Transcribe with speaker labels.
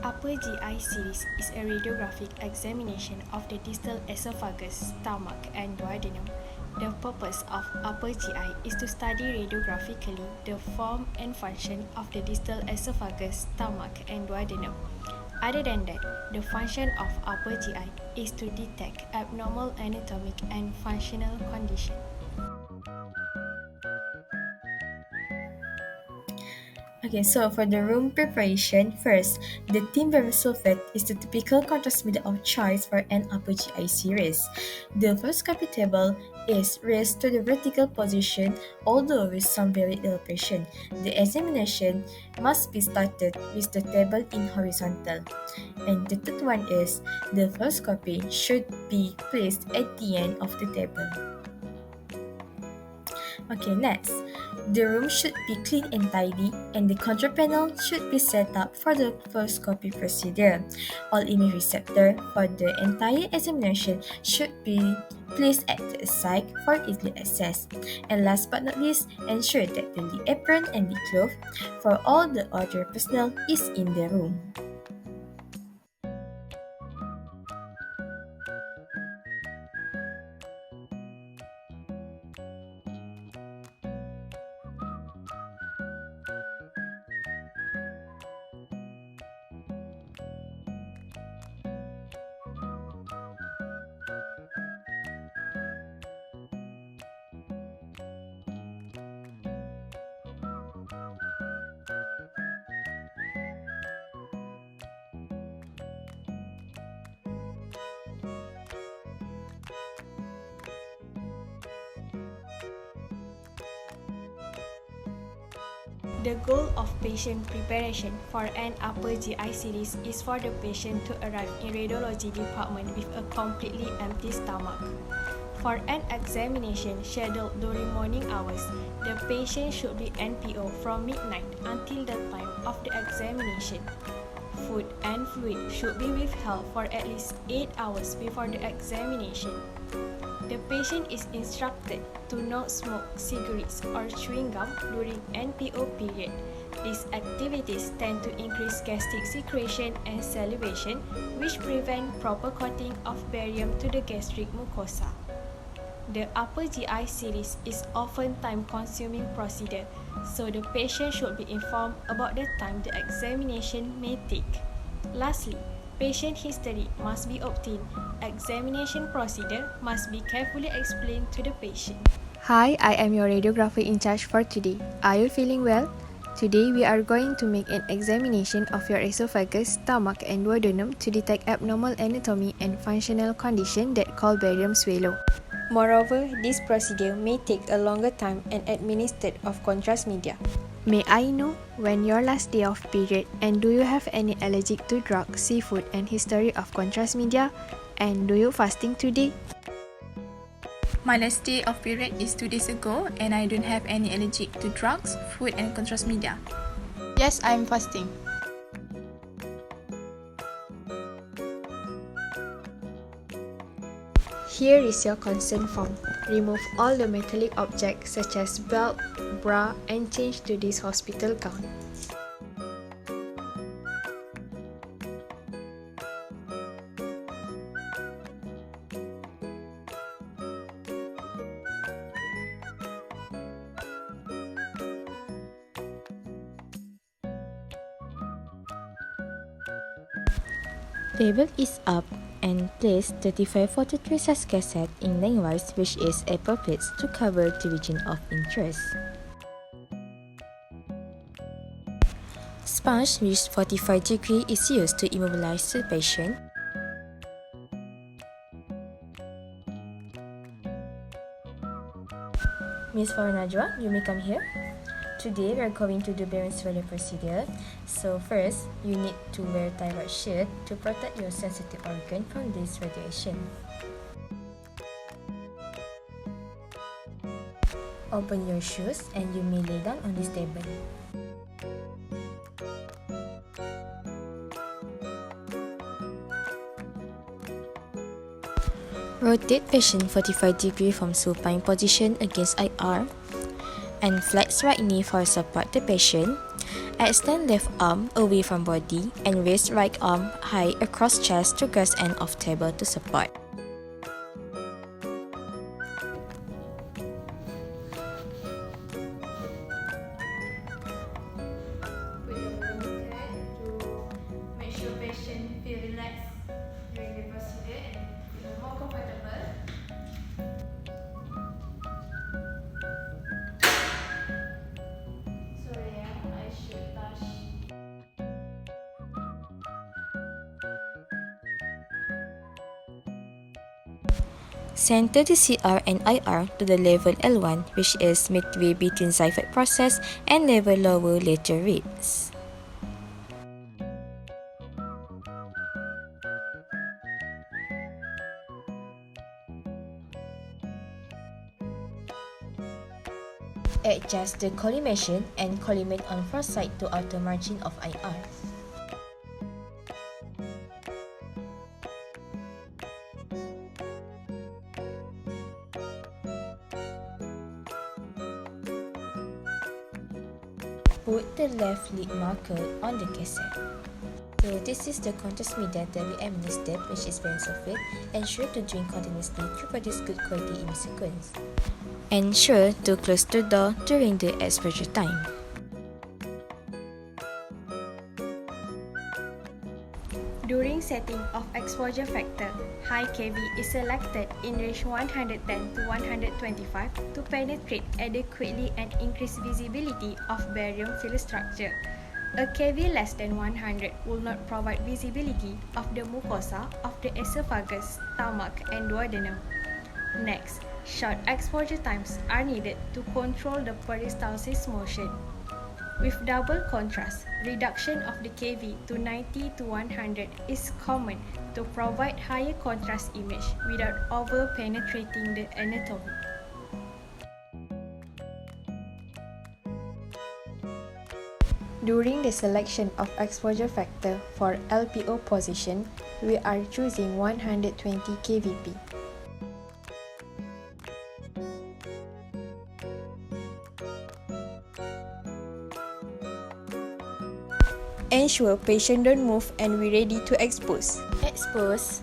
Speaker 1: Upper GI series is a radiographic examination of the distal esophagus, stomach, and duodenum. The purpose of upper GI is to study radiographically the form and function of the distal esophagus, stomach, and duodenum. Other than that, the function of upper GI is to detect abnormal anatomic and functional conditions.
Speaker 2: Okay, so for the room preparation, first, the barium sulfate is the typical contrast media of choice for an upper GI series. The first copy table is raised to the vertical position, although with some very ill patient. The examination must be started with the table in horizontal. And the third one is the first copy should be placed at the end of the table. Okay, next. The room should be clean and tidy, and the control panel should be set up for the first copy procedure. All image receptor for the entire examination should be placed at the side for easy access. And last but not least, ensure that the lip apron and the glove for all the other personnel is in the room.
Speaker 1: The goal of patient preparation for an upper GI series is for the patient to arrive in radiology department with a completely empty stomach. For an examination scheduled during morning hours, the patient should be NPO from midnight until the time of the examination. Food and fluid should be withheld for at least 8 hours before the examination. The patient is instructed to not smoke cigarettes or chewing gum during NPO period. These activities tend to increase gastric secretion and salivation, which prevent proper coating of barium to the gastric mucosa. The upper GI series is often time-consuming procedure, so the patient should be informed about the time the examination may take. Lastly, patient history must be obtained. Examination procedure must be carefully explained to the patient.
Speaker 3: Hi, I am your radiographer in charge for today. Are you feeling well? Today we are going to make an examination of your esophagus, stomach and duodenum to detect abnormal anatomy and functional condition that called barium swallow.
Speaker 1: Moreover, this procedure may take a longer time and administered of contrast media.
Speaker 3: May I know when your last day of period and do you have any allergic to drugs, seafood and history of contrast media? And do you fasting today?
Speaker 4: My last day of period is 2 days ago and I don't have any allergic to drugs, food and contrast media. Yes, I'm fasting.
Speaker 3: Here is your consent form. Remove all the metallic objects such as belt, bra and change to this hospital gown.
Speaker 2: Table is up and place 3543 size cassette in lengthwise, which is appropriate to cover the region of interest. Sponge with 45 degree is used to immobilize the patient. Miss Faranajwa, you may come here. Today we are going to do barium swallow procedure. So first, you need to wear thyroid shield to protect your sensitive organ from this radiation. Open your shoes and you may lay down on this table. Rotate patient 45 degree from supine position against IR and flex right knee for support the patient. Extend left arm away from body and raise right arm high across chest to grasp end of table to support.
Speaker 1: Put your blanket to make sure patient feel relaxed during the procedure and feel more comfortable. Sorry, I should touch.
Speaker 2: Center the CR and IR to the level L1, which is midway between xiphoid process and level lower lateral ribs. Adjust the collimation and collimate on first side to outer margin of IR. Put the left lead marker on the cassette. So this is the contrast media that we administered, which is barium sulfate. Ensure to drink continuously to produce good quality image sequence. Ensure to close the door during the exposure time.
Speaker 1: During setting of exposure factor, high kV is selected in range 110 to 125 to penetrate adequately and increase visibility of barium fill structure. A kV less than 100 will not provide visibility of the mucosa of the esophagus, stomach and duodenum. Next, short exposure times are needed to control the peristalsis motion. With double contrast, reduction of the kV to 90 to 100 is common to provide higher contrast image without over-penetrating the anatomy. During the selection of exposure factor for LPO position, we are choosing 120 kVp. Ensure patient don't move and we ready to expose.
Speaker 2: Expose.